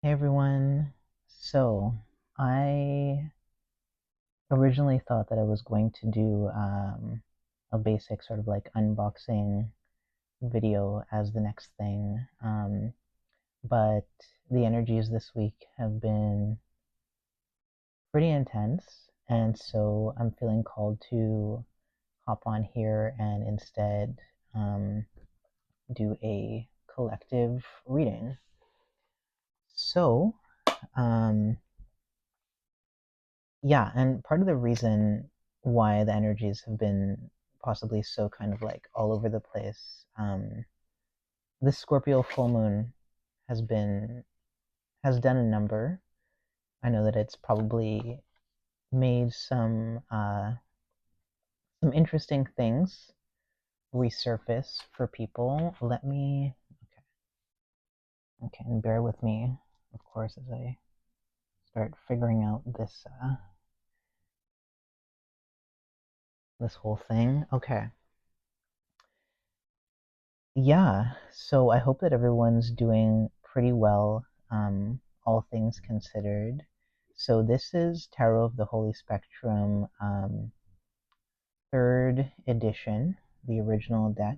Hey everyone. So, I originally thought that I was going to do a basic sort of like unboxing video as the next thing, but the energies this week have been pretty intense, and so I'm feeling called to hop on here and instead um, do a collective reading. So, um, yeah, and part of the reason why the energies have been possibly so kind of like all over the place, this Scorpio full moon has done a number. I know that it's probably made some interesting things resurface for people. Let me okay, and bear with me, of course, as I start figuring out this whole thing. Okay. Yeah, so I hope that everyone's doing pretty well, all things considered. So this is Tarot of the Holy Spectrum, third edition, the original deck.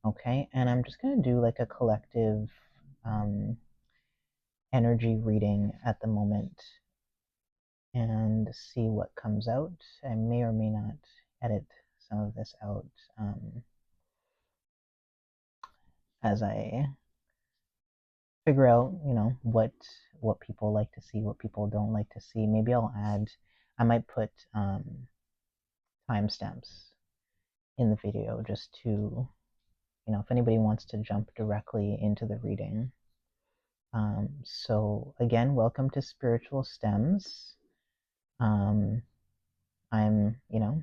Okay, and I'm just gonna do like a collective um, energy reading at the moment and see what comes out. I may or may not edit some of this out as I figure out, what people like to see, what people don't like to see. Maybe I might put timestamps in the video just to, if anybody wants to jump directly into the reading. So again, welcome to Spiritual Stems. I'm,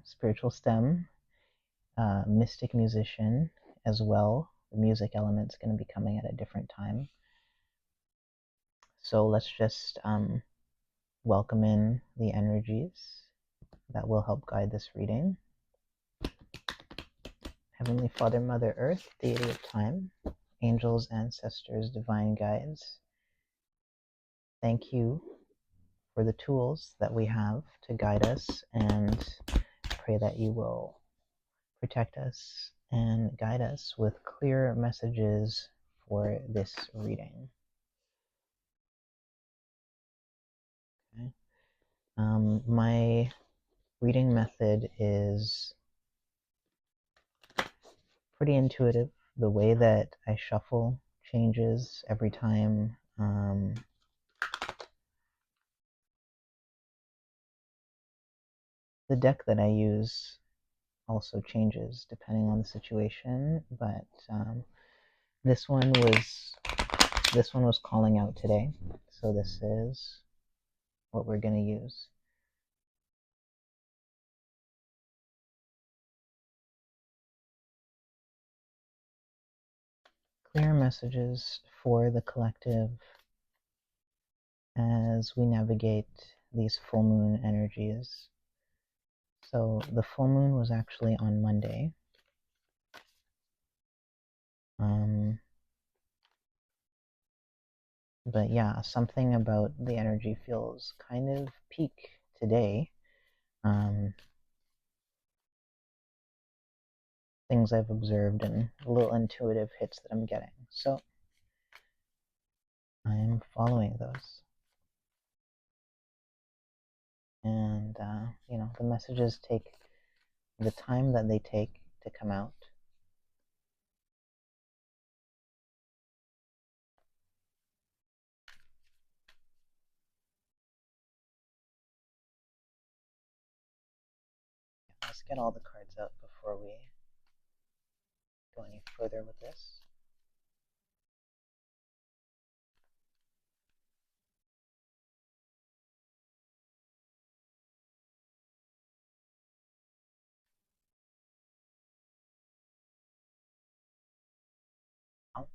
spiritual stem, mystic musician as well. The music element's going to be coming at a different time. So let's just welcome in the energies that will help guide this reading. Heavenly Father, Mother Earth, Deity of Time, angels, ancestors, divine guides, thank you for the tools that we have to guide us, and pray that you will protect us and guide us with clear messages for this reading. Okay. My reading method is pretty intuitive. The way that I shuffle changes every time. The deck that I use also changes depending on the situation, but this one was calling out today, so this is what we're going to use. Clear messages for the collective as we navigate these full moon energies. So the full moon was actually on Monday. But yeah, something about the energy feels kind of peak today. Things I've observed and little intuitive hits that I'm getting. So I'm following those. And, the messages take the time that they take to come out. Let's get all the cards out before we go any further with this. Oh, okay.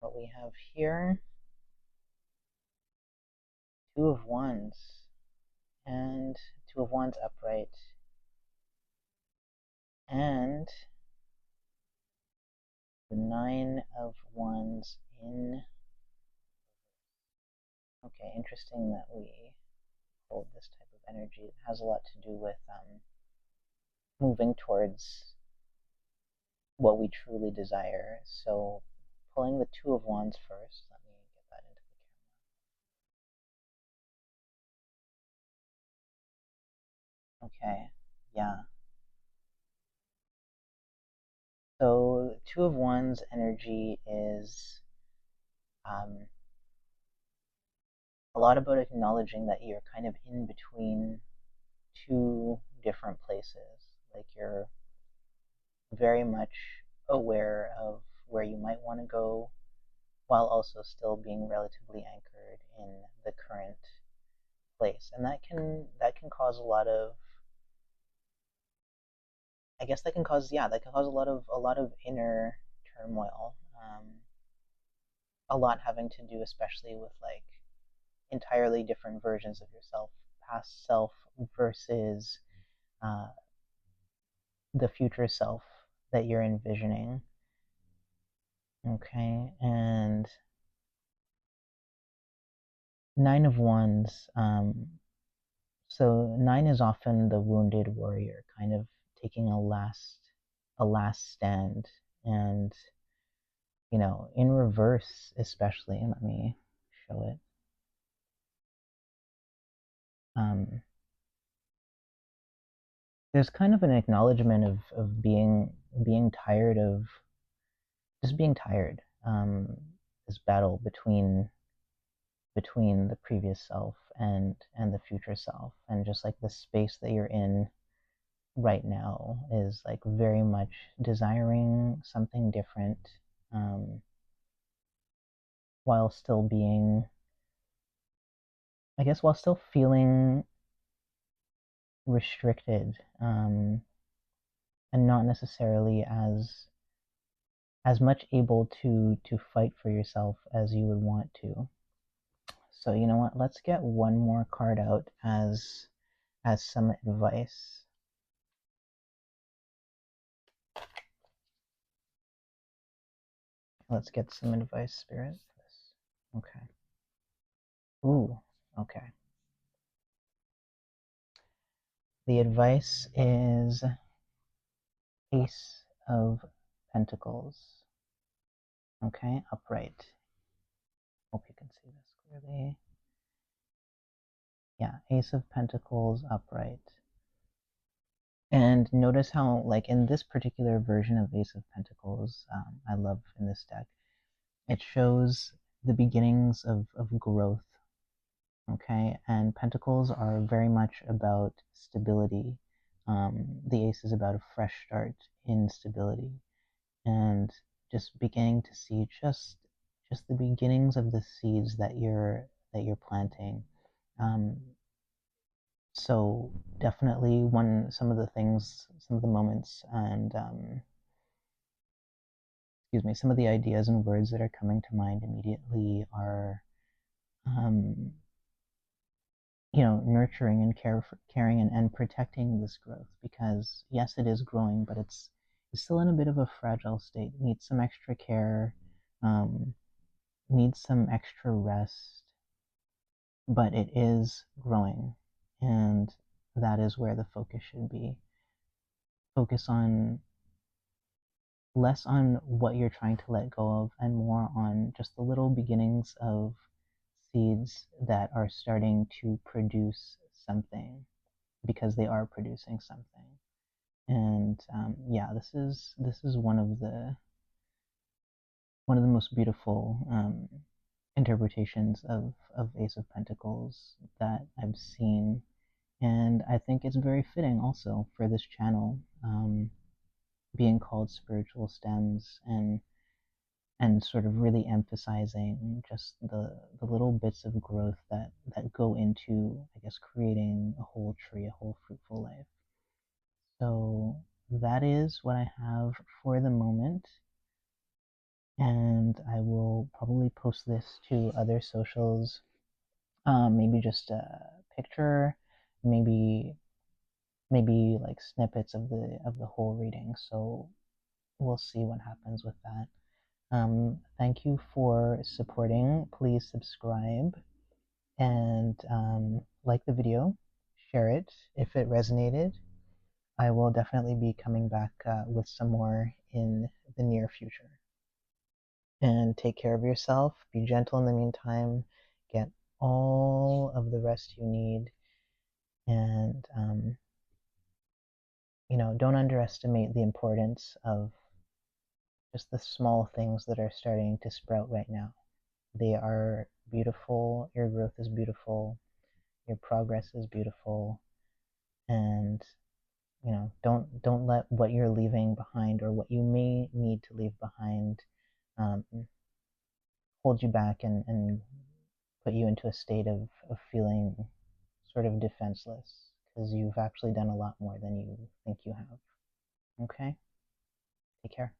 What we have here, Two of Wands, and Two of Wands upright, and The Nine of Wands in. Okay, interesting that we hold this type of energy. It has a lot to do with moving towards what we truly desire. So, pulling the Two of Wands first. Let me get that into the camera. Okay, yeah. So, Two of Wands energy is um, a lot about acknowledging that you're kind of in between two different places. Like you're very much aware of where you might want to go while also still being relatively anchored in the current place. And that can cause a lot of, I guess that can cause, yeah, that can cause a lot of inner turmoil. A lot having to do especially with like entirely different versions of yourself, past self versus uh, the future self that you're envisioning. Okay, and Nine of Wands. So nine is often the wounded warrior, kind of taking a last stand, and in reverse, especially. Let me show it. Um, there's kind of an acknowledgement of being tired of just being tired. This battle between the previous self and the future self, and just like the space that you're in right now is like very much desiring something different, um, while still being, I guess, while still feeling restricted, and not necessarily as much able to fight for yourself as you would want to. So you know what? Let's get one more card out as some advice. Let's get some advice, Spirit. Okay. Ooh. Okay. The advice is Ace of Pentacles. Okay, upright. Hope you can see this clearly. Yeah, Ace of Pentacles upright. And notice how, like, in this particular version of Ace of Pentacles, I love in this deck, it shows the beginnings of growth. Okay, and Pentacles are very much about stability. The Ace is about a fresh start in stability, and just beginning to see just the beginnings of the seeds that you're planting. Um, so definitely some of the moments, and excuse me, some of the ideas and words that are coming to mind immediately are, um, nurturing and caring and protecting this growth, because yes, it is growing, but it's still in a bit of a fragile state. It needs some extra care, um, needs some extra rest, but it is growing, and that is where the focus should be. Focus on less on what you're trying to let go of and more on just the little beginnings of seeds that are starting to produce something, because they are producing something. And yeah, this is one of the most beautiful interpretations of Ace of Pentacles that I've seen, and I think it's very fitting also for this channel, being called Spiritual Stems, and sort of really emphasizing just the little bits of growth that go into, I guess, creating a whole tree, a whole fruitful life. So that is what I have for the moment, and I will probably post this to other socials. Maybe just a picture, maybe like snippets of the whole reading. So we'll see what happens with that. Thank you for supporting. Please subscribe and like the video, share it if it resonated. I will definitely be coming back with some more in the near future. And take care of yourself. Be gentle in the meantime. Get all of the rest you need. And, don't underestimate the importance of just the small things that are starting to sprout right now. They are beautiful. Your growth is beautiful. Your progress is beautiful. And don't let what you're leaving behind or what you may need to leave behind um, hold you back and put you into a state of feeling sort of defenseless because you've actually done a lot more than you think you have. Okay? Take care.